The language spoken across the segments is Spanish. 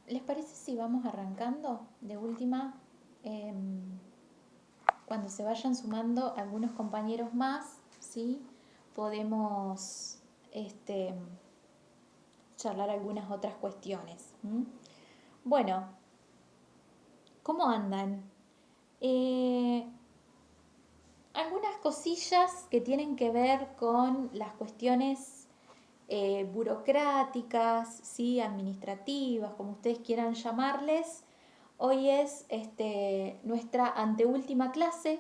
¿Les parece si vamos arrancando? De última, cuando se vayan sumando algunos compañeros más, ¿sí? Podemos charlar algunas otras cuestiones. Bueno, ¿cómo andan? Algunas cosillas que tienen que ver con las cuestiones burocráticas, ¿sí? Administrativas, como ustedes quieran llamarles. Hoy es nuestra anteúltima clase,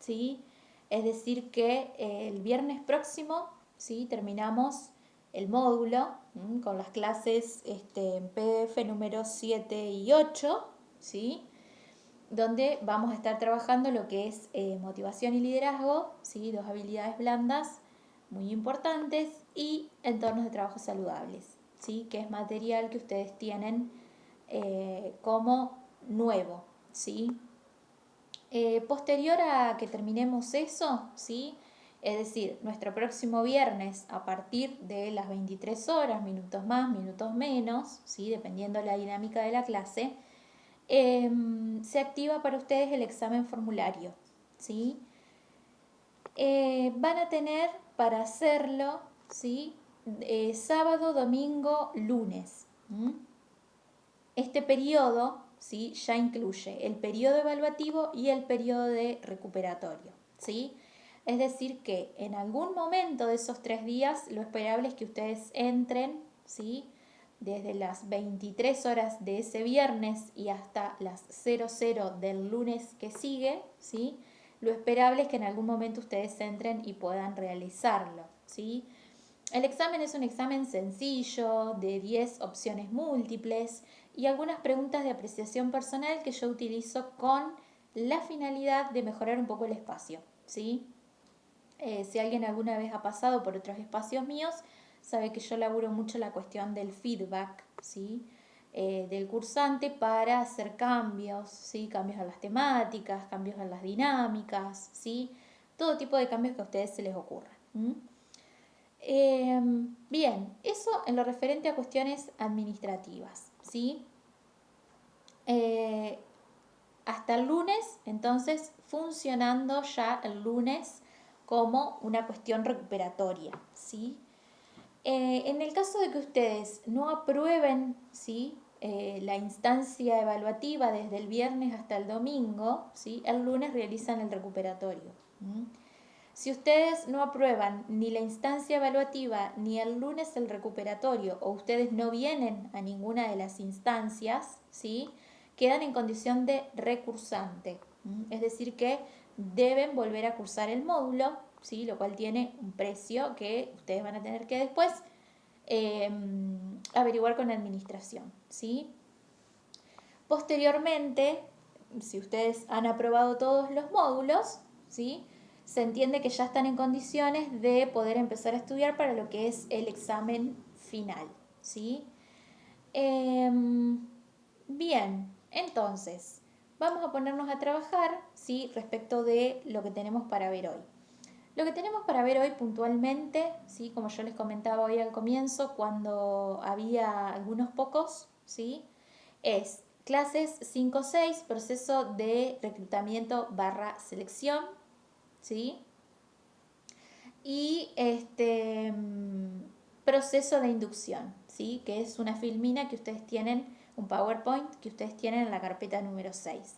¿sí? Es decir que el viernes próximo, ¿sí? Terminamos el módulo con las clases en PDF número 7 y 8, ¿sí? Donde vamos a estar trabajando lo que es motivación y liderazgo, ¿sí? Dos habilidades blandas muy importantes, y entornos de trabajo saludables, ¿sí? Que es material que ustedes tienen como nuevo, ¿sí? Posterior a que terminemos eso, ¿sí? Es decir, nuestro próximo viernes a partir de las 23 horas, minutos más, minutos menos, ¿sí? Dependiendo de la dinámica de la clase, se activa para ustedes el examen formulario, ¿sí? Van a tener para hacerlo, ¿sí? Sábado, domingo, lunes. Este periodo, ¿sí? Ya incluye el periodo evaluativo y el periodo de recuperatorio, ¿sí? Es decir que en algún momento de esos 3 días lo esperable es que ustedes entren, ¿sí? Desde las 23 horas de ese viernes y hasta las 00 del lunes que sigue, ¿sí? Lo esperable es que en algún momento ustedes entren y puedan realizarlo, ¿sí? El examen es un examen sencillo, de 10 opciones múltiples y algunas preguntas de apreciación personal que yo utilizo con la finalidad de mejorar un poco el espacio, ¿sí? Si alguien alguna vez ha pasado por otros espacios míos, sabe que yo laburo mucho la cuestión del feedback, ¿sí? Del cursante para hacer cambios, ¿sí? Cambios en las temáticas, cambios en las dinámicas, ¿sí? Todo tipo de cambios que a ustedes se les ocurra. Bien, eso en lo referente a cuestiones administrativas, ¿sí? Eh, Hasta el lunes, entonces, funcionando ya el lunes como una cuestión recuperatoria, ¿sí? En el caso de que ustedes no aprueben, ¿sí? La instancia evaluativa desde el viernes hasta el domingo, ¿sí? El lunes realizan el recuperatorio. Si ustedes no aprueban ni la instancia evaluativa ni el lunes el recuperatorio, o ustedes no vienen a ninguna de las instancias, ¿sí? Quedan en condición de recursante. Es decir que deben volver a cursar el módulo, ¿sí? Lo cual tiene un precio que ustedes van a tener que después averiguar con la administración, ¿sí? Posteriormente, si ustedes han aprobado todos los módulos, ¿sí? Se entiende que ya están en condiciones de poder empezar a estudiar para lo que es el examen final, ¿sí? Bien, entonces, vamos a ponernos a trabajar, ¿sí? Respecto de lo que tenemos para ver hoy. Lo que tenemos para ver hoy puntualmente, ¿sí? Como yo les comentaba hoy al comienzo, cuando había algunos pocos, ¿sí? Es clases 5-6, proceso de reclutamiento / selección, ¿sí? Y proceso de inducción, ¿sí? Que es una filmina que ustedes tienen, un PowerPoint que ustedes tienen en la carpeta número 6.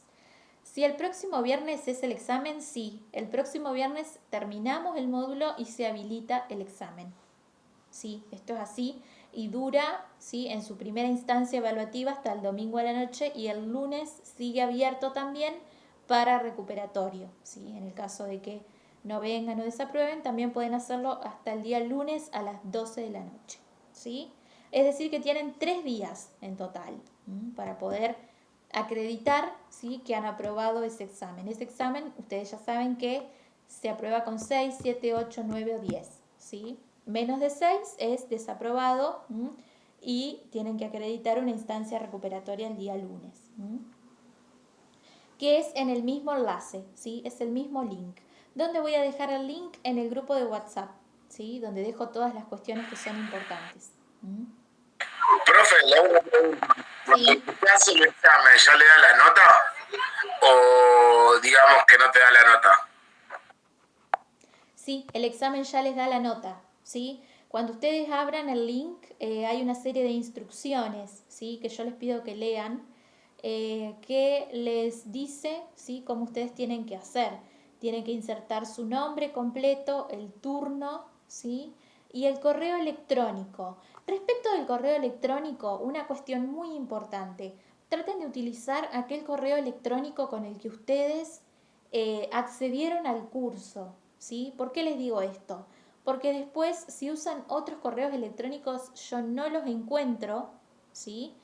Si el próximo viernes es el examen, sí, el próximo viernes terminamos el módulo y se habilita el examen. Sí, esto es así y dura, ¿sí? En su primera instancia evaluativa hasta el domingo a la noche, y el lunes sigue abierto también para recuperatorio, ¿sí? En el caso de que no vengan o desaprueben, también pueden hacerlo hasta el día lunes a las 12 de la noche, ¿sí? Es decir que tienen 3 días en total para poder acreditar, ¿sí? Que han aprobado ese examen. Ese examen ustedes ya saben que se aprueba con 6, 7, 8, 9 o 10, ¿sí? Menos de 6 es desaprobado y tienen que acreditar una instancia recuperatoria el día lunes, que es en el mismo enlace, ¿sí? Es el mismo link. ¿Dónde voy a dejar el link? En el grupo de WhatsApp, ¿sí? Donde dejo todas las cuestiones que son importantes. Profe, le hago una pregunta. Cuando Sí, usted hace el examen, ¿ya le da la nota? ¿O digamos que no te da la nota? sí, el examen ya les da la nota, ¿sí? Cuando ustedes abran el link, hay una serie de instrucciones, ¿sí? Que yo les pido que lean, que les dice, ¿sí? Cómo ustedes tienen que hacer. Tienen que insertar su nombre completo, el turno, ¿sí? Y el correo electrónico. Respecto del correo electrónico, una cuestión muy importante. Traten de utilizar aquel correo electrónico con el que ustedes accedieron al curso, ¿sí? ¿Por qué les digo esto? Porque después, si usan otros correos electrónicos, yo no los encuentro, ¿sí?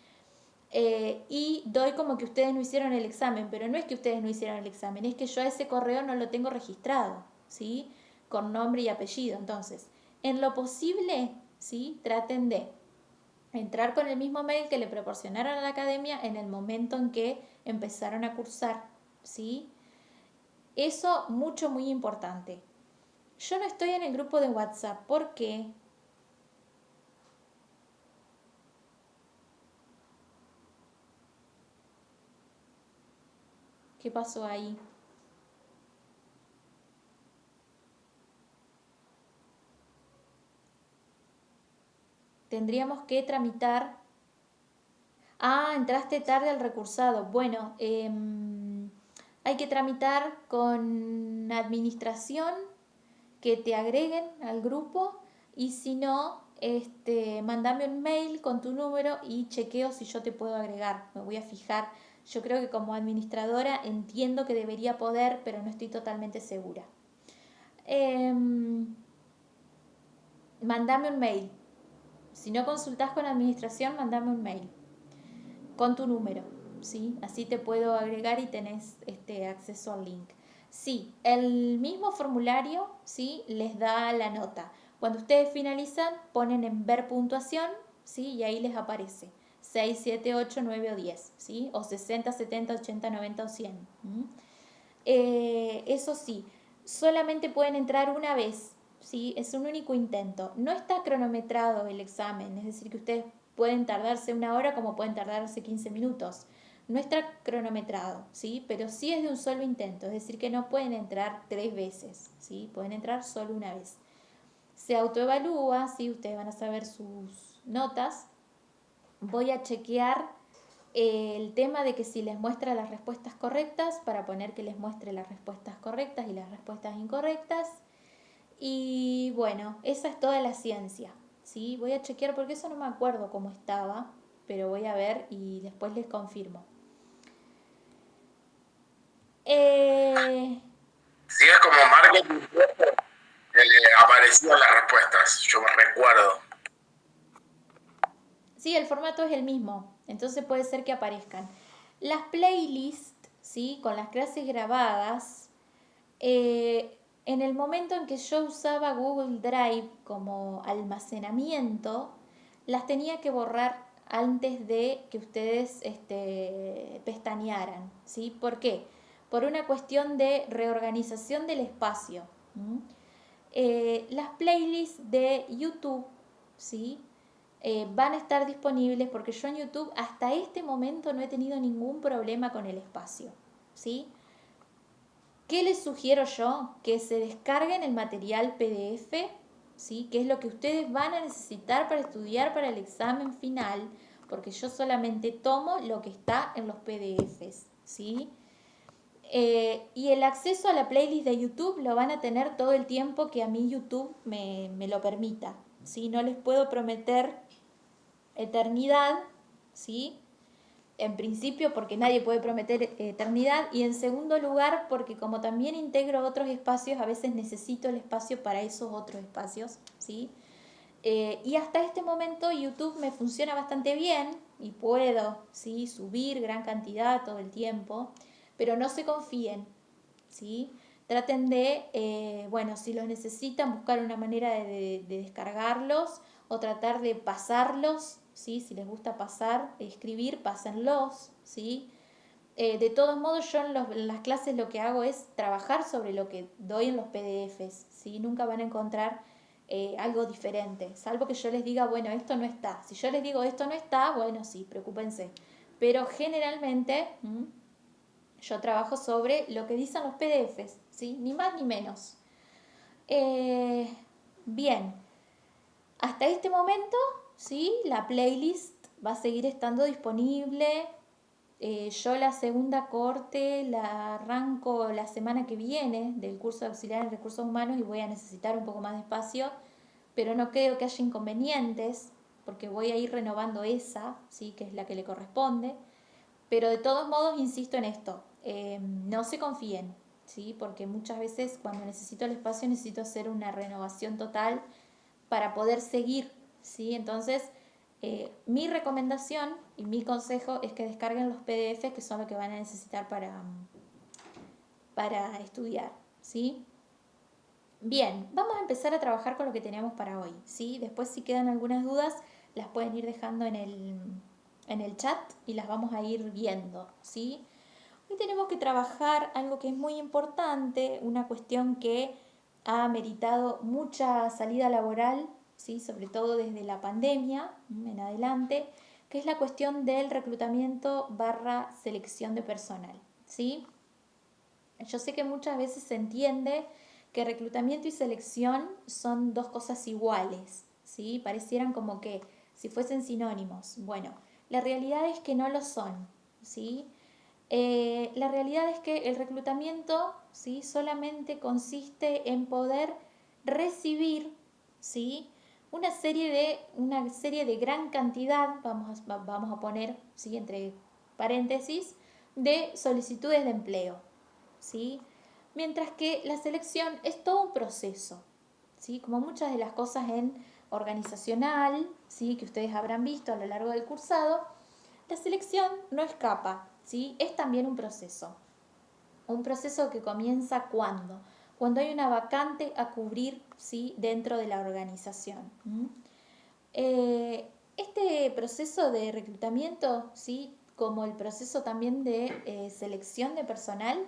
Y doy como que ustedes no hicieron el examen, pero no es que ustedes no hicieron el examen, es que yo ese correo no lo tengo registrado, ¿sí? Con nombre y apellido. Entonces, en lo posible, ¿sí? Traten de entrar con el mismo mail que le proporcionaron a la academia en el momento en que empezaron a cursar, ¿sí? Eso mucho, muy importante. Yo no estoy en el grupo de WhatsApp. ¿Por qué? ¿Qué pasó ahí? Tendríamos que tramitar. Ah, entraste tarde al recursado. Bueno, hay que tramitar con administración que te agreguen al grupo y si no, mandame un mail con tu número y chequeo si yo te puedo agregar. Me voy a fijar. Yo creo que como administradora entiendo que debería poder, pero no estoy totalmente segura. Mandame un mail. Si no consultás con administración, mandame un mail con tu número, ¿sí? Así te puedo agregar y tenés acceso al link. Sí, el mismo formulario, ¿sí? Les da la nota. Cuando ustedes finalizan, ponen en ver puntuación, ¿sí? Y ahí les aparece 6, 7, 8, 9 o 10, ¿sí? O 60, 70, 80, 90 o 100. Eso sí, solamente pueden entrar una vez, ¿sí? Es un único intento. No está cronometrado el examen, es decir, que ustedes pueden tardarse una hora como pueden tardarse 15 minutos. No está cronometrado, ¿sí? Pero sí es de un solo intento, es decir, que no pueden entrar 3 veces, ¿sí? Pueden entrar solo una vez. Se autoevalúa, ¿sí? Ustedes van a saber sus notas. Voy a chequear el tema de que si les muestra las respuestas correctas, para poner que les muestre las respuestas correctas y las respuestas incorrectas. Y bueno, esa es toda la ciencia, ¿sí? Voy a chequear porque eso no me acuerdo cómo estaba, pero voy a ver y después les confirmo. Eh, Si es como marketing, aparecían las respuestas, yo me recuerdo. sí, el formato es el mismo, entonces puede ser que aparezcan. Las playlists, ¿sí? Con las clases grabadas, en el momento en que yo usaba Google Drive como almacenamiento, las tenía que borrar antes de que ustedes pestañearan, ¿sí? ¿Por qué? Por una cuestión de reorganización del espacio. Las playlists de YouTube, ¿sí? Van a estar disponibles porque yo en YouTube hasta este momento no he tenido ningún problema con el espacio, ¿sí? ¿Qué les sugiero yo? Que se descarguen el material PDF, ¿sí? Que es lo que ustedes van a necesitar para estudiar para el examen final, porque yo solamente tomo lo que está en los PDFs, ¿sí? Y el acceso a la playlist de YouTube lo van a tener todo el tiempo que a mí YouTube me lo permita, ¿sí? No les puedo prometer eternidad, ¿sí? En principio porque nadie puede prometer eternidad y en segundo lugar porque como también integro otros espacios, a veces necesito el espacio para esos otros espacios, ¿sí? Y hasta este momento YouTube me funciona bastante bien y puedo, ¿sí? Subir gran cantidad todo el tiempo, pero no se confíen, ¿sí? Traten de, bueno, si los necesitan, buscar una manera de descargarlos o tratar de pasarlos, ¿sí? Si les gusta pasar, escribir, pásenlos, ¿sí? De todos modos, yo en las clases lo que hago es trabajar sobre lo que doy en los PDFs, ¿sí? Nunca van a encontrar algo diferente, salvo que yo les diga, bueno, esto no está. Si yo les digo esto no está, bueno, sí, preocúpense. Pero generalmente yo trabajo sobre lo que dicen los PDFs, ¿sí? Ni más ni menos. Bien, hasta este momento, ¿sí? La playlist va a seguir estando disponible. Yo la segunda corte la arranco la semana que viene del curso de auxiliar en recursos humanos y voy a necesitar un poco más de espacio, pero no creo que haya inconvenientes porque voy a ir renovando esa, ¿sí? Que es la que le corresponde. Pero de todos modos, insisto en esto, no se confíen, ¿sí? Porque muchas veces cuando necesito el espacio necesito hacer una renovación total para poder seguir, ¿sí? Entonces, mi recomendación y mi consejo es que descarguen los PDFs que son lo que van a necesitar para estudiar, ¿sí? Bien, vamos a empezar a trabajar con lo que tenemos para hoy, ¿sí? Después si quedan algunas dudas las pueden ir dejando en el chat y las vamos a ir viendo, ¿sí? Hoy tenemos que trabajar algo que es muy importante, una cuestión que ha meritado mucha salida laboral, ¿sí? Sobre todo desde la pandemia en adelante, que es la cuestión del reclutamiento barra selección de personal, ¿sí? Yo sé que muchas veces se entiende que reclutamiento y selección son dos cosas iguales, ¿sí? Parecieran como que si fuesen sinónimos. Bueno, la realidad es que no lo son, ¿sí? La realidad es que el reclutamiento, ¿sí? Solamente consiste en poder recibir, ¿sí? Una serie de gran cantidad, vamos a poner, ¿sí? Entre paréntesis, de solicitudes de empleo, ¿sí? Mientras que la selección es todo un proceso, ¿sí? Como muchas de las cosas en organizacional, ¿sí? Que ustedes habrán visto a lo largo del cursado, la selección no escapa, ¿sí? Es también un proceso. Un proceso que comienza cuando hay una vacante a cubrir, ¿sí? Dentro de la organización. Este proceso de reclutamiento, ¿sí? Como el proceso también de selección de personal,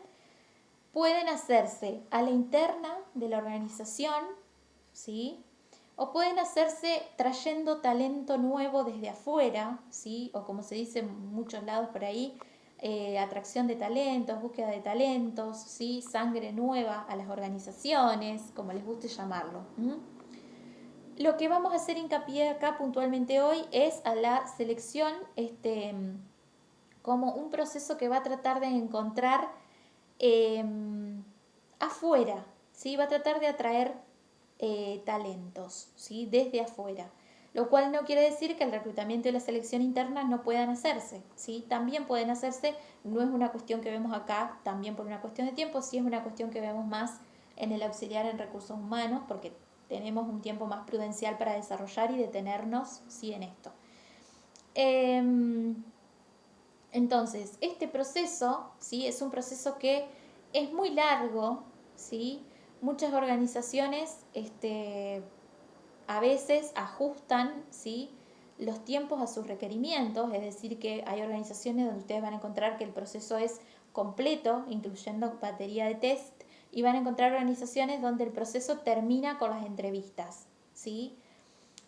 pueden hacerse a la interna de la organización, ¿sí? O pueden hacerse trayendo talento nuevo desde afuera, ¿sí? O como se dice en muchos lados por ahí, atracción de talentos, búsqueda de talentos, ¿sí? Sangre nueva a las organizaciones, como les guste llamarlo. Lo que vamos a hacer hincapié acá puntualmente hoy es a la selección como un proceso que va a tratar de encontrar afuera, ¿sí? Va a tratar de atraer talentos, ¿sí? Desde afuera. Lo cual no quiere decir que el reclutamiento y la selección interna no puedan hacerse, ¿sí? También pueden hacerse, no es una cuestión que vemos acá también por una cuestión de tiempo, sí es una cuestión que vemos más en el auxiliar en recursos humanos porque tenemos un tiempo más prudencial para desarrollar y detenernos, sí, en esto. Entonces, este proceso, ¿sí? Es un proceso que es muy largo, ¿sí? Muchas organizaciones a veces ajustan, ¿sí? Los tiempos a sus requerimientos, es decir, que hay organizaciones donde ustedes van a encontrar que el proceso es completo, incluyendo batería de test, y van a encontrar organizaciones donde el proceso termina con las entrevistas, ¿sí?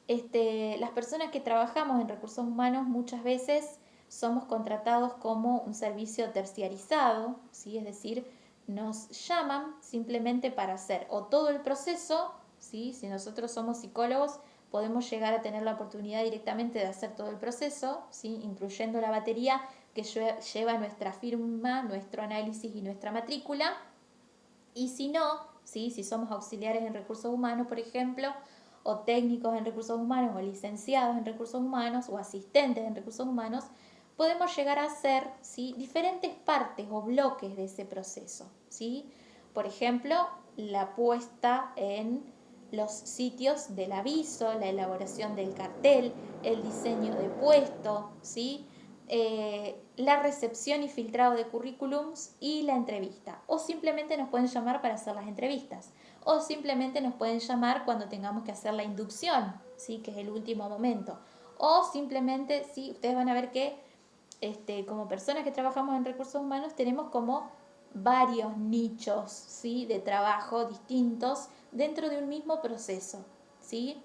Las personas que trabajamos en recursos humanos muchas veces somos contratados como un servicio terciarizado, ¿sí? Es decir, nos llaman simplemente para hacer o todo el proceso, ¿sí? Si nosotros somos psicólogos, podemos llegar a tener la oportunidad directamente de hacer todo el proceso, ¿sí? Incluyendo la batería que lleva nuestra firma, nuestro análisis y nuestra matrícula. Y si no, ¿sí? Si somos auxiliares en recursos humanos, por ejemplo, o técnicos en recursos humanos, o licenciados en recursos humanos, o asistentes en recursos humanos, podemos llegar a hacer, ¿sí? Diferentes partes o bloques de ese proceso, ¿sí? Por ejemplo, la puesta en los sitios del aviso, la elaboración del cartel, el diseño de puesto, ¿sí? La recepción y filtrado de currículums y la entrevista. O simplemente nos pueden llamar para hacer las entrevistas. O simplemente nos pueden llamar cuando tengamos que hacer la inducción, ¿sí? Que es el último momento. O simplemente, sí, ustedes van a ver que como personas que trabajamos en recursos humanos tenemos como varios nichos, ¿sí? De trabajo distintos dentro de un mismo proceso, ¿sí?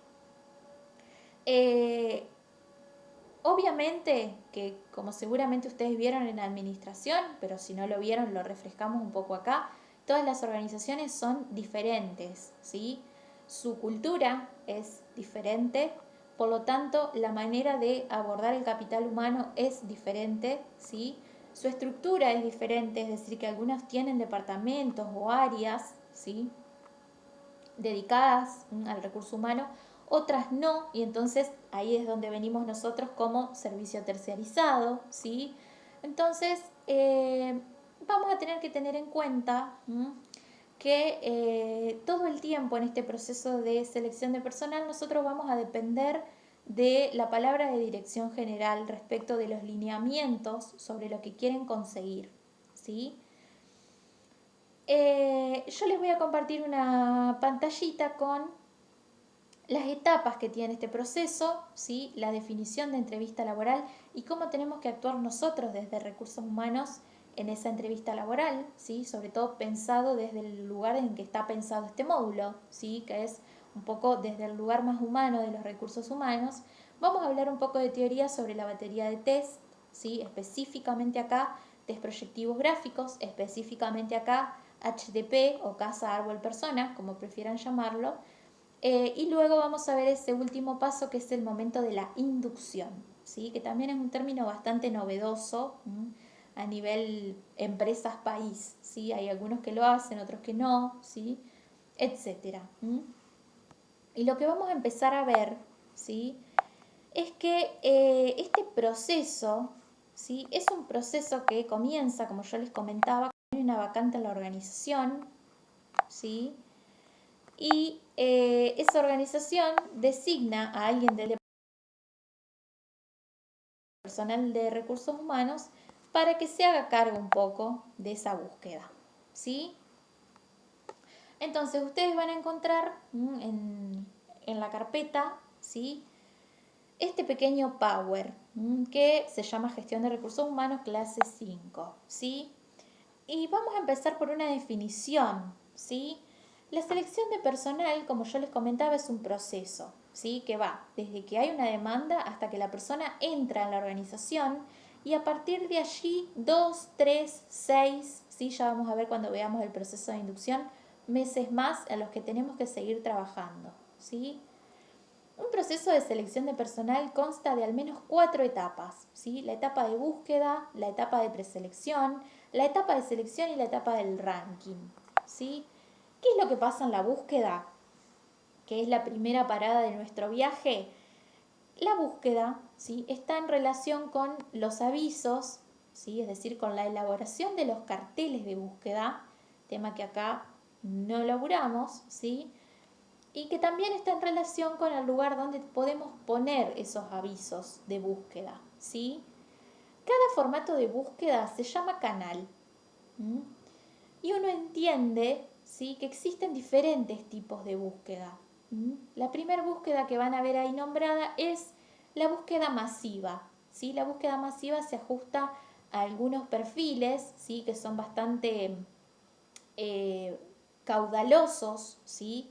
Obviamente que, como seguramente ustedes vieron en administración, pero si no lo vieron lo refrescamos un poco acá, todas las organizaciones son diferentes, ¿sí? Su cultura es diferente, por lo tanto la manera de abordar el capital humano es diferente, ¿sí? Su estructura es diferente, es decir, que algunas tienen departamentos o áreas, ¿sí?, dedicadas al recurso humano, otras no, y entonces ahí es donde venimos nosotros como servicio terciarizado, ¿sí? Entonces, vamos a tener que tener en cuenta que todo el tiempo en este proceso de selección de personal nosotros vamos a depender de la palabra de dirección general respecto de los lineamientos sobre lo que quieren conseguir, ¿sí? Yo les voy a compartir una pantallita con las etapas que tiene este proceso, ¿sí?, la definición de entrevista laboral y cómo tenemos que actuar nosotros desde recursos humanos en esa entrevista laboral, ¿sí?, sobre todo pensado desde el lugar en que está pensado este módulo, ¿sí?, que es un poco desde el lugar más humano de los recursos humanos. Vamos a hablar un poco de teoría sobre la batería de test, ¿sí?, específicamente acá test proyectivos gráficos, específicamente acá HDP o casa árbol persona, como prefieran llamarlo. Y luego vamos a ver ese último paso que es el momento de la inducción, ¿sí?, que también es un término bastante novedoso a nivel empresas país, ¿sí? Hay algunos que lo hacen, otros que no, ¿sí?, etcétera. Y lo que vamos a empezar a ver, ¿sí?, es que este proceso, ¿sí?, es un proceso que comienza, como yo les comentaba, hay una vacante en la organización, ¿sí?, y esa organización designa a alguien del personal de recursos humanos para que se haga cargo un poco de esa búsqueda, ¿sí? Entonces ustedes van a encontrar en la carpeta, ¿sí?, este pequeño power que se llama gestión de recursos humanos clase 5, ¿sí? Y vamos a empezar por una definición, ¿sí? La selección de personal, como yo les comentaba, es un proceso, ¿sí?, que va desde que hay una demanda hasta que la persona entra en la organización y a partir de allí 2, 3, 6, ¿sí?, ya vamos a ver cuando veamos el proceso de inducción, meses más en los que tenemos que seguir trabajando, ¿sí? Un proceso de selección de personal consta de al menos 4 etapas, ¿sí? La etapa de búsqueda, la etapa de preselección, la etapa de selección y la etapa del ranking, ¿sí? ¿Qué es lo que pasa en la búsqueda? Que es la primera parada de nuestro viaje. La búsqueda, ¿sí?, está en relación con los avisos, ¿sí?, es decir, con la elaboración de los carteles de búsqueda, tema que acá no elaboramos, ¿sí?, y que también está en relación con el lugar donde podemos poner esos avisos de búsqueda, ¿sí? Cada formato de búsqueda se llama canal. Y uno entiende, ¿sí?, que existen diferentes tipos de búsqueda. La primera búsqueda que van a ver ahí nombrada es la búsqueda masiva, ¿sí? La búsqueda masiva se ajusta a algunos perfiles, ¿sí?, que son bastante caudalosos, ¿sí?,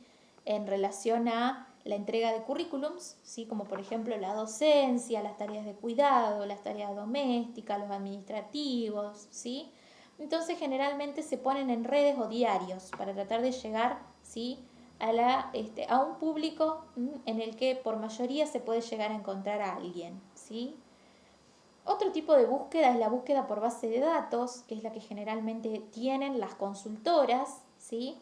en relación a la entrega de currículums, ¿sí?, como por ejemplo la docencia, las tareas de cuidado, las tareas domésticas, los administrativos, ¿sí? Entonces generalmente se ponen en redes o diarios para tratar de llegar, ¿sí?, a un público en el que por mayoría se puede llegar a encontrar a alguien, ¿sí? Otro tipo de búsqueda es la búsqueda por base de datos, que es la que generalmente tienen las consultoras, ¿sí?,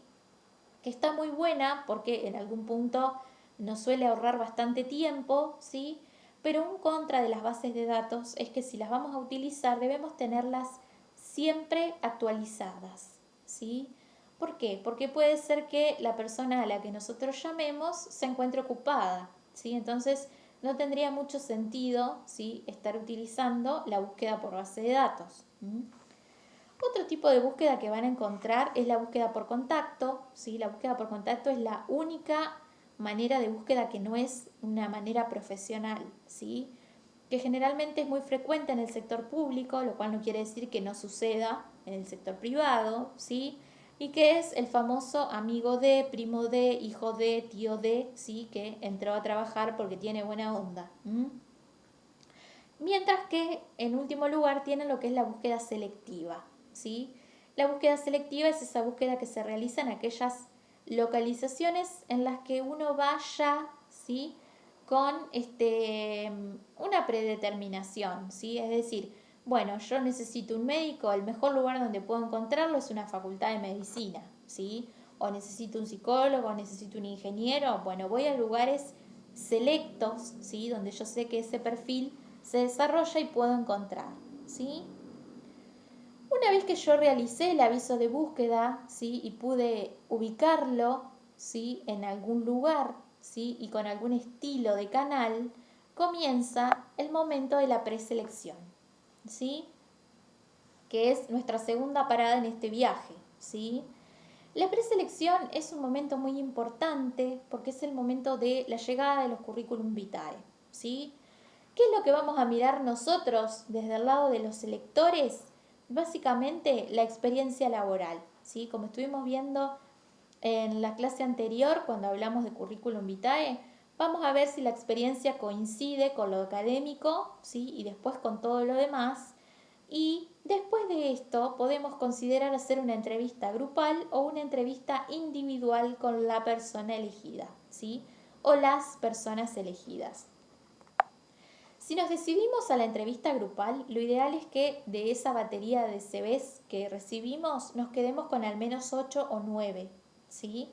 que está muy buena porque en algún punto nos suele ahorrar bastante tiempo, ¿sí?, pero un contra de las bases de datos es que si las vamos a utilizar debemos tenerlas siempre actualizadas, ¿sí? ¿Por qué? Porque puede ser que la persona a la que nosotros llamemos se encuentre ocupada, ¿sí? Entonces no tendría mucho sentido, ¿sí?, estar utilizando la búsqueda por base de datos. Otro tipo de búsqueda que van a encontrar es la búsqueda por contacto, ¿sí? La búsqueda por contacto es la única manera de búsqueda que no es una manera profesional, ¿sí?, que generalmente es muy frecuente en el sector público, lo cual no quiere decir que no suceda en el sector privado, ¿sí? y que es el famoso amigo de, primo de, hijo de, tío de, ¿sí? Que entró a trabajar porque tiene buena onda. Mientras que en último lugar tienen lo que es la búsqueda selectiva, ¿sí? La búsqueda selectiva es esa búsqueda que se realiza en aquellas localizaciones en las que uno vaya, ¿sí? Con una predeterminación, ¿sí? Es decir, bueno, yo necesito un médico, el mejor lugar donde puedo encontrarlo es una facultad de medicina, ¿sí? O necesito un psicólogo, o necesito un ingeniero, bueno, voy a lugares selectos, ¿sí? Donde yo sé que ese perfil se desarrolla y puedo encontrar, ¿sí? Una vez que yo realicé el aviso de búsqueda, ¿sí? Y pude ubicarlo, ¿sí? En algún lugar, ¿sí? Y con algún estilo de canal, comienza el momento de la preselección, ¿sí? Que es nuestra segunda parada en este viaje, ¿sí? La preselección es un momento muy importante porque es el momento de la llegada de los currículum vitae, ¿sí? ¿Qué es lo que vamos a mirar nosotros desde el lado de los selectores? Básicamente la experiencia laboral, ¿sí? Como estuvimos viendo en la clase anterior cuando hablamos de currículum vitae, vamos a ver si la experiencia coincide con lo académico, ¿sí? Y después con todo lo demás. Y después de esto podemos considerar hacer una entrevista grupal o una entrevista individual con la persona elegida, ¿sí? O las personas elegidas. Si nos decidimos a la entrevista grupal, lo ideal es que de esa batería de CVs que recibimos nos quedemos con al menos 8 o 9, ¿sí?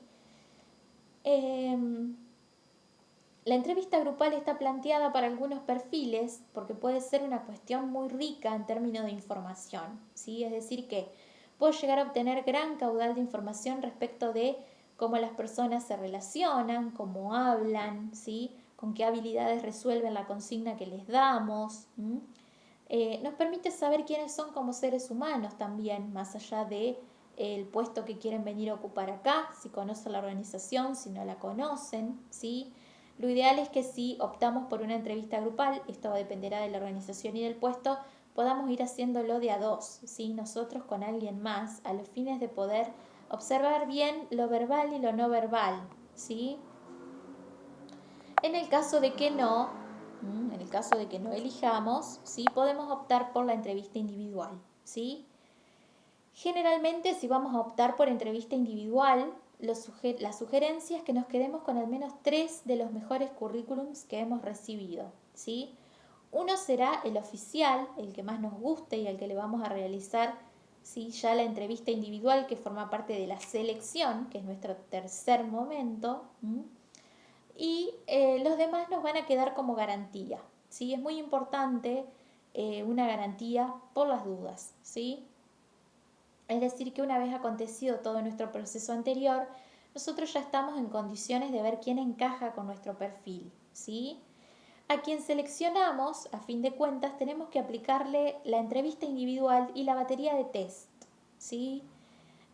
La entrevista grupal está planteada para algunos perfiles porque puede ser una cuestión muy rica en términos de información, ¿sí? Es decir, que puedo llegar a obtener gran caudal de información respecto de cómo las personas se relacionan, cómo hablan, ¿sí? Con qué habilidades resuelven la consigna que les damos. Nos permite saber quiénes son como seres humanos también, más allá de el puesto que quieren venir a ocupar acá, si conocen la organización, si no la conocen, ¿sí? Lo ideal es que si optamos por una entrevista grupal, esto dependerá de la organización y del puesto, podamos ir haciéndolo de a dos, ¿sí? Nosotros con alguien más, a los fines de poder observar bien lo verbal y lo no verbal, ¿sí? En el caso de que no, en el caso de que no elijamos, ¿sí? Podemos optar por la entrevista individual, ¿sí? Generalmente, si vamos a optar por entrevista individual, la sugerencia es que nos quedemos con al menos 3 de los mejores currículums que hemos recibido, ¿sí? Uno será el oficial, el que más nos guste y al que le vamos a realizar, ¿sí? Ya la entrevista individual que forma parte de la selección, que es nuestro tercer momento, y los demás nos van a quedar como garantía, ¿sí? Es muy importante una garantía por las dudas, ¿sí? Es decir, que una vez acontecido todo nuestro proceso anterior, nosotros ya estamos en condiciones de ver quién encaja con nuestro perfil, ¿sí? A quien seleccionamos, a fin de cuentas, tenemos que aplicarle la entrevista individual y la batería de test, ¿sí?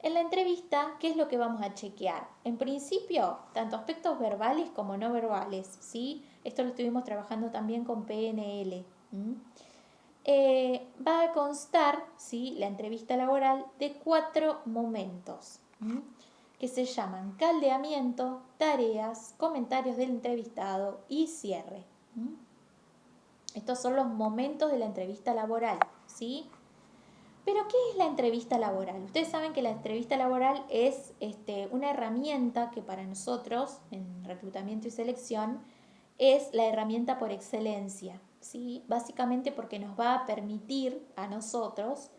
En la entrevista, ¿qué es lo que vamos a chequear? En principio, tanto aspectos verbales como no verbales, ¿sí? Esto lo estuvimos trabajando también con PNL. Va a constar, ¿sí? La entrevista laboral de 4 momentos, que se llaman caldeamiento, tareas, comentarios del entrevistado y cierre. Estos son los momentos de la entrevista laboral, ¿sí? Pero ¿qué es la entrevista laboral? Ustedes saben que la entrevista laboral es una herramienta que para nosotros, en reclutamiento y selección, es la herramienta por excelencia, ¿sí? Básicamente porque nos va a permitir a nosotros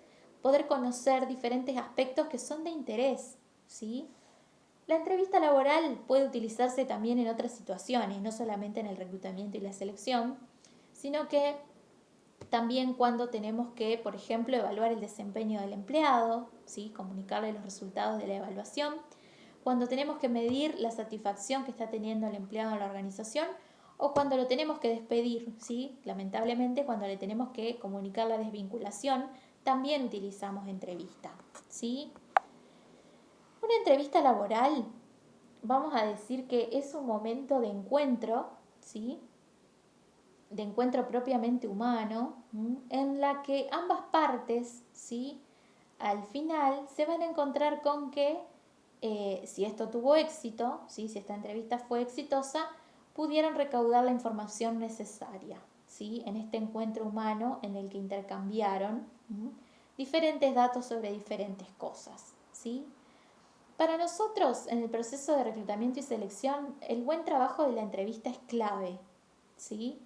poder conocer diferentes aspectos que son de interés, ¿sí? La entrevista laboral puede utilizarse también en otras situaciones, no solamente en el reclutamiento y la selección, sino que también cuando tenemos que, por ejemplo, evaluar el desempeño del empleado, ¿sí? Comunicarle los resultados de la evaluación, cuando tenemos que medir la satisfacción que está teniendo el empleado en la organización o cuando lo tenemos que despedir, ¿sí? Lamentablemente, cuando le tenemos que comunicar la desvinculación, también utilizamos entrevista, ¿sí? Una entrevista laboral, vamos a decir que es un momento de encuentro, ¿sí? De encuentro propiamente humano, en la que ambas partes, ¿sí? al final se van a encontrar con que si esto tuvo éxito, ¿sí? Si esta entrevista fue exitosa, pudieron recaudar la información necesaria, ¿sí? En este encuentro humano en el que intercambiaron diferentes datos sobre diferentes cosas, ¿sí? Para nosotros, en el proceso de reclutamiento y selección, el buen trabajo de la entrevista es clave, ¿sí?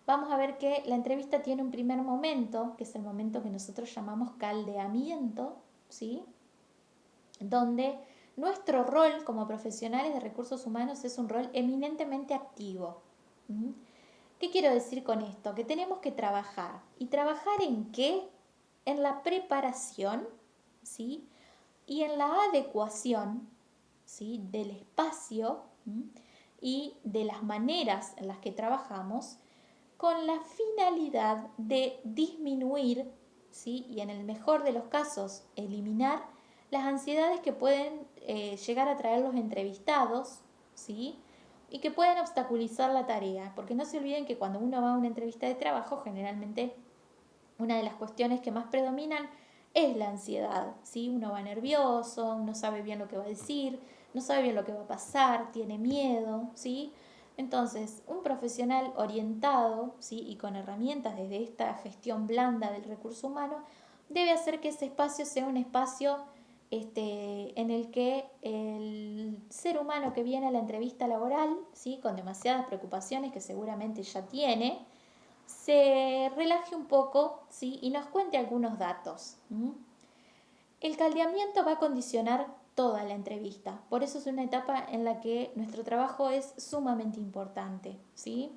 Vamos a ver que la entrevista tiene un primer momento, que es el momento que nosotros llamamos caldeamiento, ¿sí? Donde nuestro rol como profesionales de recursos humanos es un rol eminentemente activo. ¿Qué quiero decir con esto? Que tenemos que trabajar. ¿Y trabajar en qué? En la preparación, ¿sí? Y en la adecuación, ¿sí? Del espacio y de las maneras en las que trabajamos con la finalidad de disminuir, ¿sí? Y en el mejor de los casos eliminar las ansiedades que pueden llegar a traer los entrevistados, ¿sí? Y que pueden obstaculizar la tarea, porque no se olviden que cuando uno va a una entrevista de trabajo, generalmente una de las cuestiones que más predominan es la ansiedad, ¿sí? Uno va nervioso, no sabe bien lo que va a decir, no sabe bien lo que va a pasar, tiene miedo, ¿sí? Entonces, un profesional orientado, ¿sí? Y con herramientas desde esta gestión blanda del recurso humano, debe hacer que ese espacio sea un espacio en el que el ser humano que viene a la entrevista laboral, ¿sí? Con demasiadas preocupaciones que seguramente ya tiene, se relaje un poco, ¿sí? Y nos cuente algunos datos. El caldeamiento va a condicionar toda la entrevista, por eso es una etapa en la que nuestro trabajo es sumamente importante, ¿sí?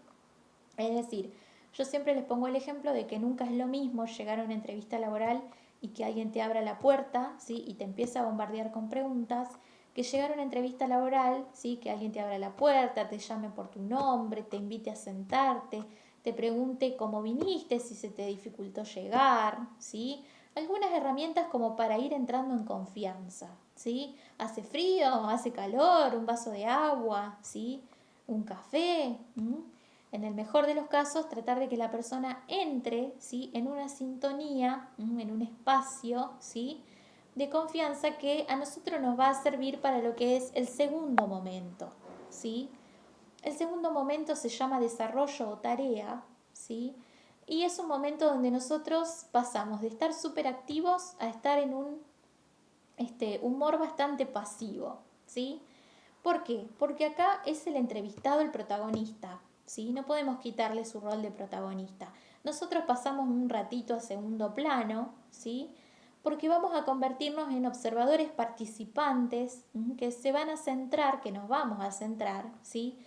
Es decir, yo siempre les pongo el ejemplo de que nunca es lo mismo llegar a una entrevista laboral y que alguien te abra la puerta, ¿sí? Y te empieza a bombardear con preguntas, que llegar a una entrevista laboral, ¿sí? Que alguien te abra la puerta, te llame por tu nombre, te invite a sentarte, te pregunte cómo viniste, si se te dificultó llegar, ¿sí? Algunas herramientas como para ir entrando en confianza, ¿sí? Hace frío, hace calor, un vaso de agua, ¿sí? Un café. En el mejor de los casos, tratar de que la persona entre, ¿sí? En una sintonía, en un espacio, ¿sí? De confianza que a nosotros nos va a servir para lo que es el segundo momento, ¿sí? El segundo momento se llama desarrollo o tarea, ¿sí? Y es un momento donde nosotros pasamos de estar súper activos a estar en un humor bastante pasivo, ¿sí? ¿Por qué? Porque acá es el entrevistado el protagonista, ¿sí? No podemos quitarle su rol de protagonista. Nosotros pasamos un ratito a segundo plano, ¿sí? Porque vamos a convertirnos en observadores participantes que se van a centrar, que nos vamos a centrar, ¿sí?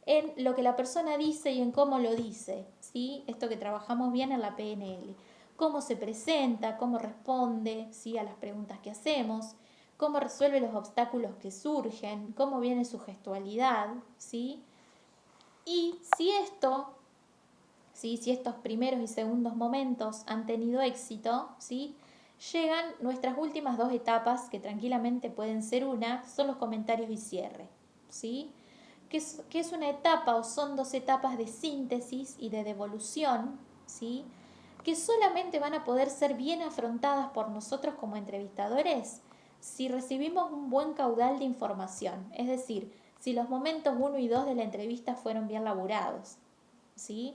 En lo que la persona dice y en cómo lo dice, ¿sí? Esto que trabajamos bien en la PNL. Cómo se presenta, cómo responde, ¿sí? A las preguntas que hacemos, cómo resuelve los obstáculos que surgen, cómo viene su gestualidad, ¿sí? Y si esto, ¿sí? Si estos primeros y segundos momentos han tenido éxito, ¿sí? Llegan nuestras últimas dos etapas, que tranquilamente pueden ser una, son los comentarios y cierre, ¿sí? Que es una etapa o son dos etapas de síntesis y de devolución, ¿sí? Que solamente van a poder ser bien afrontadas por nosotros como entrevistadores si recibimos un buen caudal de información, es decir, si los momentos 1 y 2 de la entrevista fueron bien laburados, ¿sí?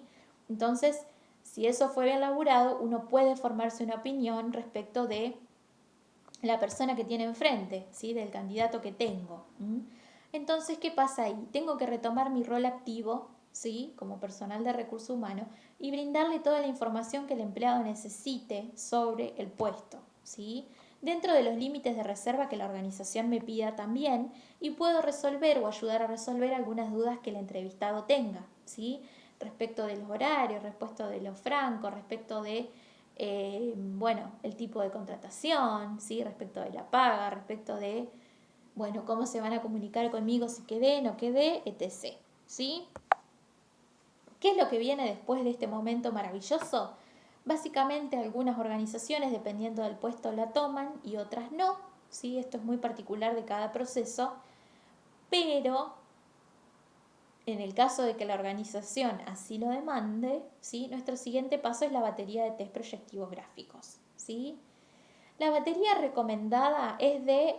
Entonces, si eso fue bien laburado, uno puede formarse una opinión respecto de la persona que tiene enfrente, ¿sí? Del candidato que tengo. Entonces, ¿qué pasa ahí? Tengo que retomar mi rol activo, ¿sí? Como personal de recurso humano y brindarle toda la información que el empleado necesite sobre el puesto, ¿sí? Dentro de los límites de reserva que la organización me pida también, y puedo resolver o ayudar a resolver algunas dudas que el entrevistado tenga, ¿sí? Respecto de los horarios, respecto de los francos, respecto de el tipo de contratación, ¿sí? Respecto de la paga, respecto de, cómo se van a comunicar conmigo si quedé, no quedé, etc. ¿Sí? ¿Qué es lo que viene después de este momento maravilloso? Básicamente algunas organizaciones, dependiendo del puesto, la toman y otras no, ¿sí? Esto es muy particular de cada proceso, pero en el caso de que la organización así lo demande, ¿sí? Nuestro siguiente paso es la batería de test proyectivos gráficos, ¿sí? La batería recomendada es de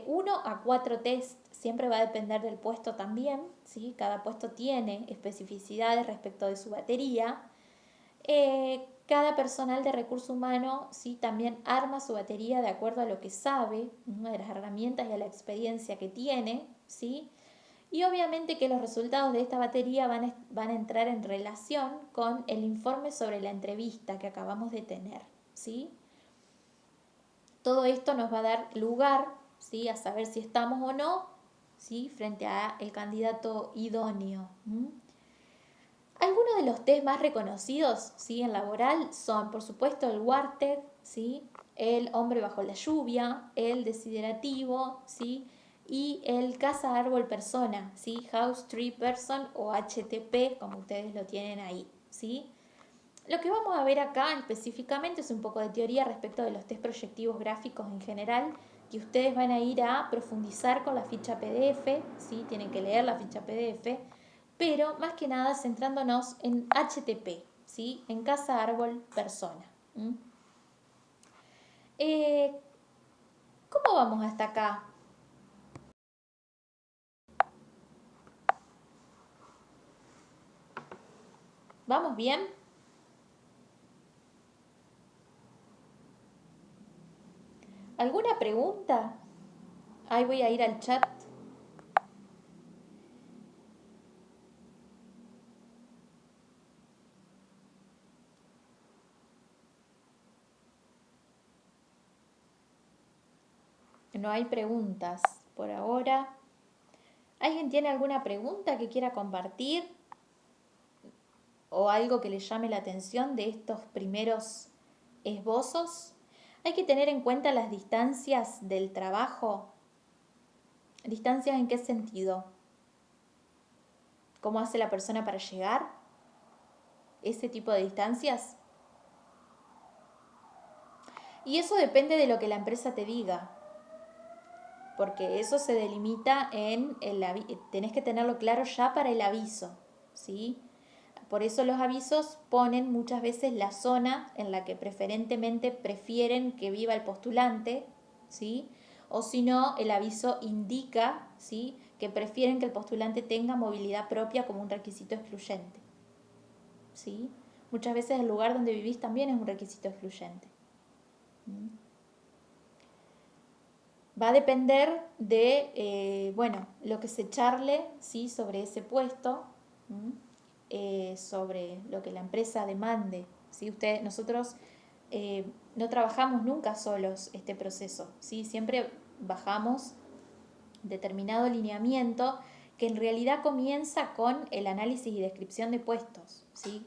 1 a 4 test, siempre va a depender del puesto también, ¿sí? Cada puesto tiene especificidades respecto de su batería. Cada personal de recurso humano, ¿sí? También arma su batería de acuerdo a lo que sabe, ¿no? De las herramientas y a la experiencia que tiene, ¿sí? Y obviamente que los resultados de esta batería van a entrar en relación con el informe sobre la entrevista que acabamos de tener, ¿sí? Todo esto nos va a dar lugar, ¿sí? A saber si estamos o no, ¿sí? Frente a el candidato idóneo. Algunos de los test más reconocidos, ¿sí? En laboral son, por supuesto, el WARTEG, ¿sí? El hombre bajo la lluvia, el desiderativo, ¿sí? Y el casa árbol persona, ¿sí? House Tree Person o HTP, como ustedes lo tienen ahí, ¿sí? Lo que vamos a ver acá específicamente es un poco de teoría respecto de los test proyectivos gráficos en general, que ustedes van a ir a profundizar con la ficha PDF, ¿sí? Tienen que leer la ficha PDF, pero más que nada centrándonos en HTP, ¿sí? En casa, árbol, persona. ¿Cómo vamos hasta acá? ¿Vamos bien? ¿Alguna pregunta? Ahí voy a ir al chat. No hay preguntas por ahora. ¿Alguien tiene alguna pregunta que quiera compartir? ¿O algo que le llame la atención de estos primeros esbozos? Hay que tener en cuenta las distancias del trabajo. ¿Distancias en qué sentido? ¿Cómo hace la persona para llegar? ¿Ese tipo de distancias? Y eso depende de lo que la empresa te diga, porque eso se delimita en tenés que tenerlo claro ya para el aviso, ¿sí? Por eso los avisos ponen muchas veces la zona en la que preferentemente prefieren que viva el postulante, ¿sí? O si no, el aviso indica, ¿sí? Que prefieren que el postulante tenga movilidad propia como un requisito excluyente, ¿sí? Muchas veces el lugar donde vivís también es un requisito excluyente. Va a depender de, lo que se charle, ¿sí? Sobre ese puesto, sobre lo que la empresa demande, ¿sí? Nosotros no trabajamos nunca solos este proceso, ¿sí? Siempre bajamos determinado lineamiento que en realidad comienza con el análisis y descripción de puestos, ¿sí?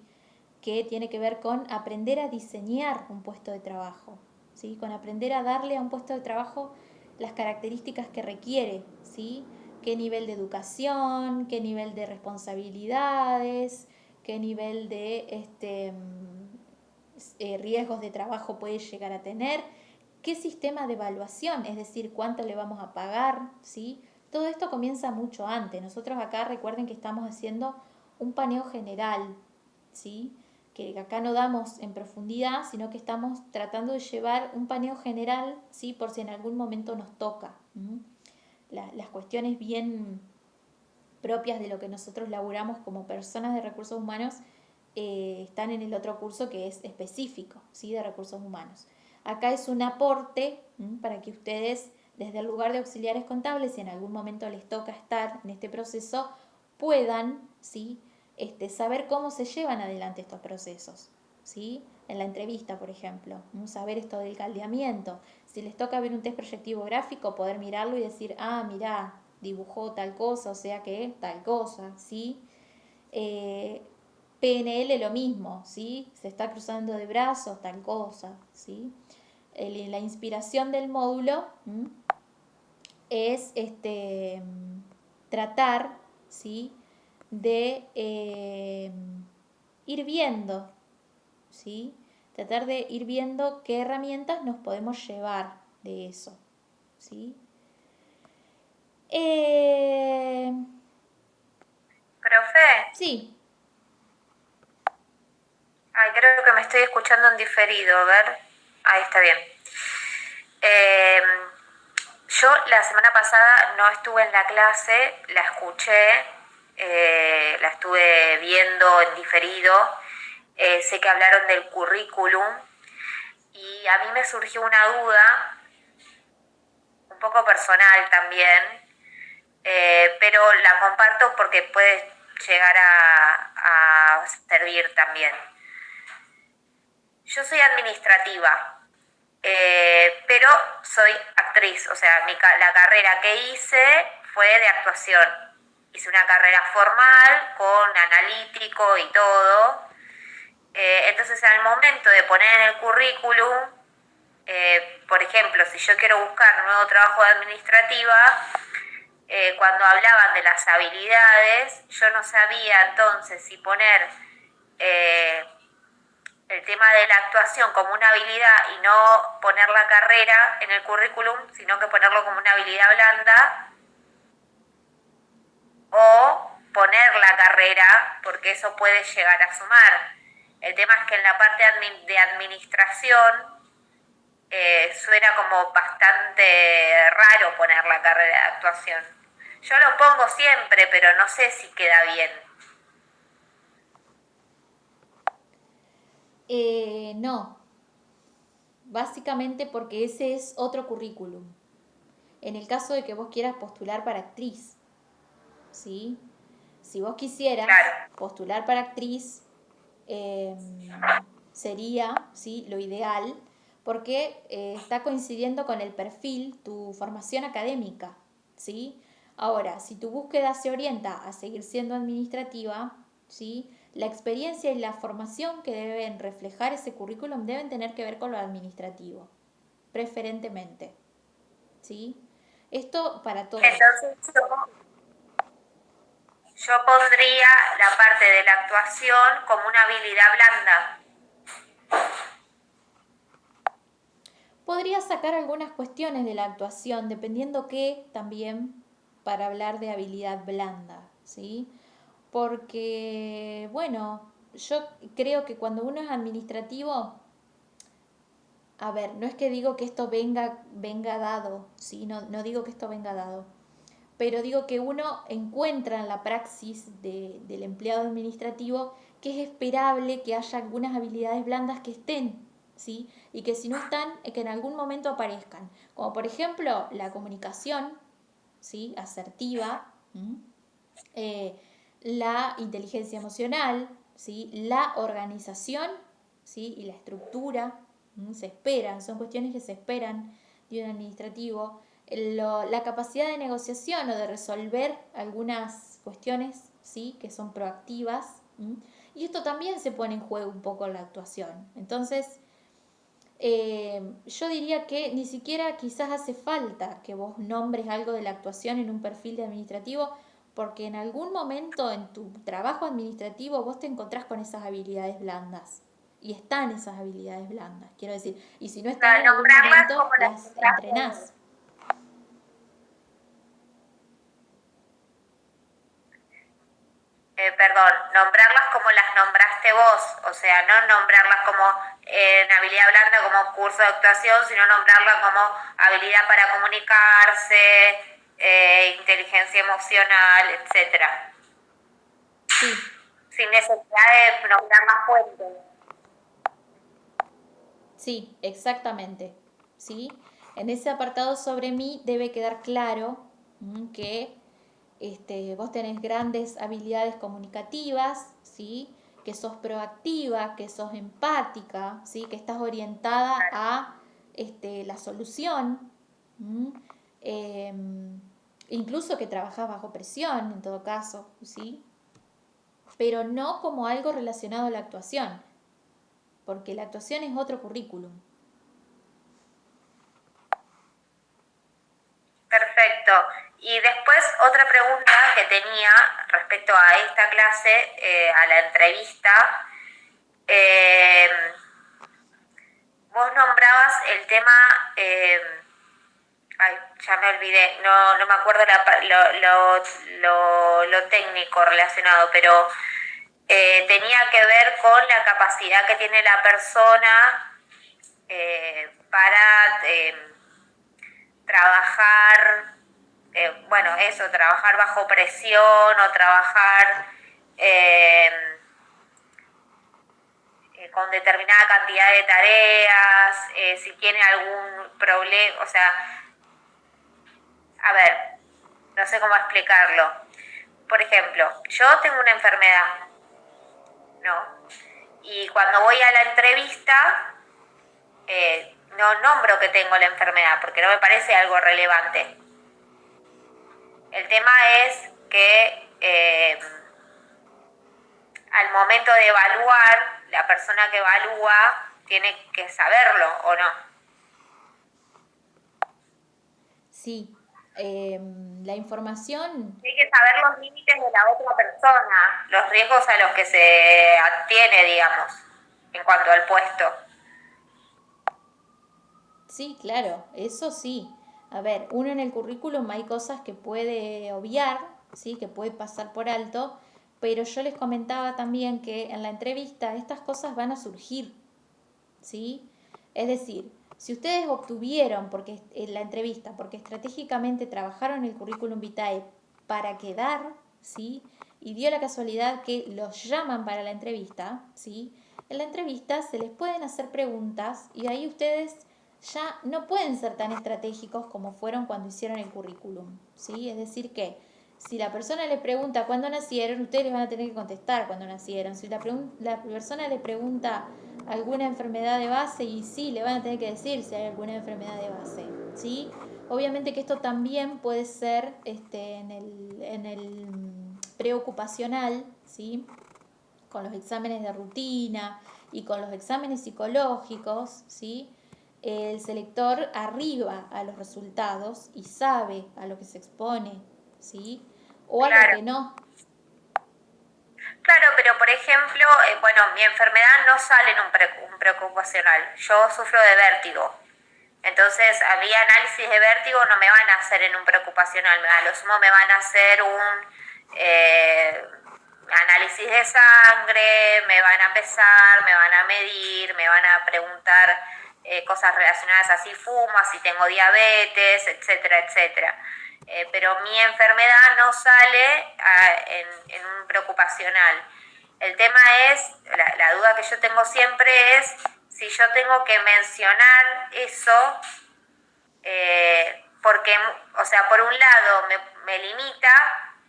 Que tiene que ver con aprender a diseñar un puesto de trabajo, ¿sí? Con aprender a darle a un puesto de trabajo las características que requiere, ¿sí? Qué nivel de educación, qué nivel de responsabilidades, qué nivel de riesgos de trabajo puede llegar a tener, qué sistema de evaluación, es decir, cuánto le vamos a pagar, ¿sí? Todo esto comienza mucho antes. Nosotros acá recuerden que estamos haciendo un paneo general, ¿sí? Que acá no damos en profundidad, sino que estamos tratando de llevar un paneo general, ¿sí? Por si en algún momento nos toca. Las cuestiones bien propias de lo que nosotros laburamos como personas de recursos humanos están en el otro curso que es específico, ¿sí? De recursos humanos. Acá es un aporte para que ustedes, desde el lugar de auxiliares contables, si en algún momento les toca estar en este proceso, puedan, ¿sí? Saber cómo se llevan adelante estos procesos, ¿sí? En la entrevista, por ejemplo, saber esto del caldeamiento. Si les toca ver un test proyectivo gráfico, poder mirarlo y decir, ah, mirá, dibujó tal cosa, o sea que tal cosa, ¿sí? PNL lo mismo, ¿sí? Se está cruzando de brazos, tal cosa, ¿sí? La inspiración del módulo es tratar, ¿sí? De ir viendo, ¿sí? Tratar de ir viendo qué herramientas nos podemos llevar de eso, ¿sí? Profe, Sí, ay, creo que me estoy escuchando en diferido, a ver. Ahí está bien. Eh, yo la semana pasada no estuve en la clase, la escuché, la estuve viendo en diferido. Sé que hablaron del currículum y a mí me surgió una duda, un poco personal también, pero la comparto porque puede llegar a servir también. Yo soy administrativa, pero soy actriz, o sea, la carrera que hice fue de actuación. Hice una carrera formal con analítico y todo. Entonces, al momento de poner en el currículum, por ejemplo, si yo quiero buscar un nuevo trabajo de administrativa, cuando hablaban de las habilidades, yo no sabía entonces si poner el tema de la actuación como una habilidad y no poner la carrera en el currículum, sino que ponerlo como una habilidad blanda, o poner la carrera, porque eso puede llegar a sumar. El tema es que en la parte de administración suena como bastante raro poner la carrera de actuación. Yo lo pongo siempre, pero no sé si queda bien. No, básicamente porque ese es otro currículum. En el caso de que vos quieras postular para actriz, ¿sí? Si vos quisieras Claro. postular para actriz, eh, sería, ¿sí?, lo ideal, porque está coincidiendo con el perfil, tu formación académica, ¿sí? Ahora, si tu búsqueda se orienta a seguir siendo administrativa, ¿sí?, la experiencia y la formación que deben reflejar ese currículum deben tener que ver con lo administrativo, preferentemente, ¿sí? Esto para todos. Entonces yo pondría la parte de la actuación como una habilidad blanda. Podría sacar algunas cuestiones de la actuación, dependiendo qué también, para hablar de habilidad blanda, ¿sí? Porque, bueno, yo creo que cuando uno es administrativo, a ver, no es que digo que esto venga dado, ¿sí? No digo que esto venga dado, pero digo que uno encuentra en la praxis del empleado administrativo que es esperable que haya algunas habilidades blandas que estén, ¿sí? Y que si no están, que en algún momento aparezcan. Como por ejemplo la comunicación, ¿sí?, asertiva, eh, la inteligencia emocional, ¿sí?, la organización, ¿sí?, y la estructura. Se esperan, son cuestiones que se esperan de un administrativo. La capacidad de negociación o de resolver algunas cuestiones, ¿sí?, que son proactivas. Y esto también se pone en juego un poco en la actuación. Entonces, yo diría que ni siquiera quizás hace falta que vos nombres algo de la actuación en un perfil de administrativo, porque en algún momento en tu trabajo administrativo vos te encontrás con esas habilidades blandas. Y están esas habilidades blandas, quiero decir. Y si no están en algún Nombrarlas momento, como las las entrenás. perdón, nombrarlas como las nombraste vos, o sea, no nombrarlas como en habilidad blanda como curso de actuación, sino nombrarlas como habilidad para comunicarse, inteligencia emocional, etcétera. Sí, Sin necesidad de nombrar más fuentes. sí, exactamente. ¿Sí? En ese apartado sobre mí debe quedar claro que vos tenés grandes habilidades comunicativas, ¿sí?, que sos proactiva, que sos empática, ¿sí?, que estás orientada a la solución, eh, incluso que trabajás bajo presión en todo caso, ¿sí?, pero no como algo relacionado a la actuación, porque la actuación es otro currículum. Perfecto. Y después otra pregunta que tenía respecto a esta clase, a la entrevista. Vos nombrabas el tema, ay, ya me olvidé, no me acuerdo lo técnico relacionado, pero tenía que ver con la capacidad que tiene la persona para trabajar, bueno, eso, trabajar bajo presión o trabajar con determinada cantidad de tareas, si tiene algún problema, o sea, a ver, no sé cómo explicarlo. Por ejemplo, yo tengo una enfermedad, ¿no? Y cuando voy a la entrevista, no nombro que tengo la enfermedad porque no me parece algo relevante. El tema es que al momento de evaluar, la persona que evalúa tiene que saberlo o no. Sí, la información, Hay que saber los límites de la otra persona, los riesgos a los que se atiene, digamos, en cuanto al puesto. sí, claro, eso sí. A ver, uno en el currículum hay cosas que puede obviar, sí, que puede pasar por alto, pero yo les comentaba también que en la entrevista estas cosas van a surgir, ¿sí? Es decir, si ustedes obtuvieron porque en la entrevista, porque estratégicamente trabajaron el currículum vitae para quedar, ¿sí? Y dio la casualidad que los llaman para la entrevista, ¿sí? En la entrevista se les pueden hacer preguntas y ahí ustedes ya no pueden ser tan estratégicos como fueron cuando hicieron el currículum, ¿sí? Es decir que si la persona le pregunta cuándo nacieron, ustedes les van a tener que contestar cuándo nacieron. Si la persona le pregunta alguna enfermedad de base, y sí, le van a tener que decir si hay alguna enfermedad de base, ¿sí? Obviamente que esto también puede ser en el preocupacional, ¿sí? Con los exámenes de rutina y con los exámenes psicológicos, ¿sí? El selector arriba a los resultados y sabe a lo que se expone, ¿sí? O a lo Claro. que no. Claro, pero por ejemplo, bueno, mi enfermedad no sale en un preocupacional. Yo sufro de vértigo. Entonces, a mí análisis de vértigo no me van a hacer en un preocupacional. A lo sumo me van a hacer un análisis de sangre, me van a pesar, me van a medir, me van a preguntar cosas relacionadas a si fumo, a si tengo diabetes, etcétera, etcétera. Pero mi enfermedad no sale en un preocupacional. El tema es, la duda que yo tengo siempre es si yo tengo que mencionar eso, porque, o sea, por un lado me limita,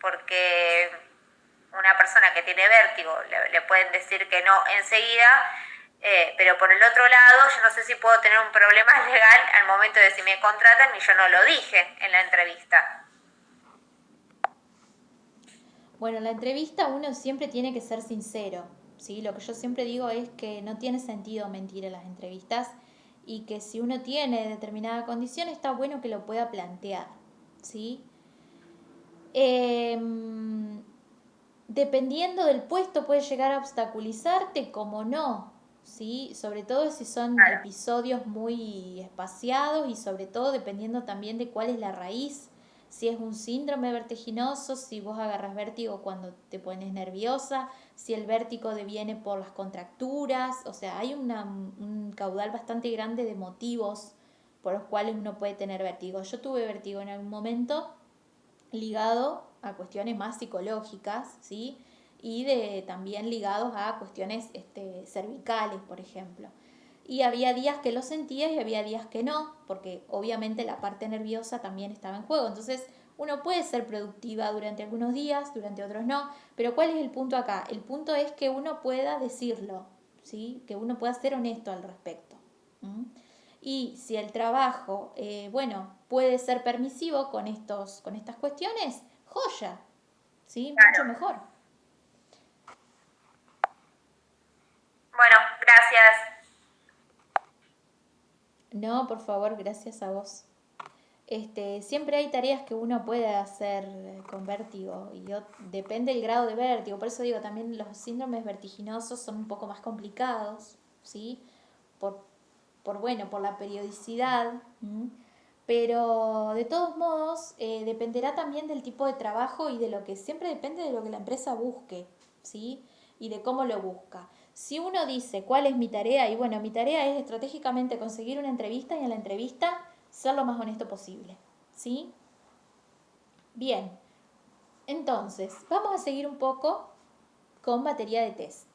porque una persona que tiene vértigo le pueden decir que no enseguida, pero por el otro lado yo no sé si puedo tener un problema legal al momento de si me contratan y yo no lo dije en la entrevista. Bueno, en la entrevista uno siempre tiene que ser sincero, ¿sí? Lo que yo siempre digo es que no tiene sentido mentir en las entrevistas y que si uno tiene determinada condición está bueno que lo pueda plantear, ¿sí? Dependiendo del puesto puede llegar a obstaculizarte como no, ¿sí? Sobre todo si son Claro. episodios muy espaciados y sobre todo dependiendo también de cuál es la raíz. Si es un síndrome vertiginoso, si vos agarras vértigo cuando te pones nerviosa, si el vértigo deviene por las contracturas, o sea, hay un caudal bastante grande de motivos por los cuales uno puede tener vértigo. Yo tuve vértigo en algún momento ligado a cuestiones más psicológicas, ¿sí? Y también ligados a cuestiones cervicales, por ejemplo. Y había días que lo sentías y había días que no, porque obviamente la parte nerviosa también estaba en juego. Entonces, uno puede ser productiva durante algunos días, durante otros no, pero ¿cuál es el punto acá? El punto es que uno pueda decirlo, ¿sí? Que uno pueda ser honesto al respecto. ¿Mm? Y si el trabajo, bueno, puede ser permisivo con estas cuestiones, joya, ¿sí? Mucho Claro. mejor. Bueno, gracias. No, por favor, gracias a vos. Siempre hay tareas que uno puede hacer con vértigo y depende del grado de vértigo. Por eso digo, también los síndromes vertiginosos son un poco más complicados, ¿sí? Por, por la periodicidad. ¿M? Pero de todos modos, dependerá también del tipo de trabajo y de lo que siempre depende de lo que la empresa busque, ¿sí? Y de cómo lo busca. Si uno dice cuál es mi tarea, y bueno, mi tarea es estratégicamente conseguir una entrevista y en la entrevista ser lo más honesto posible, ¿sí? Bien, entonces, vamos a seguir un poco con batería de test.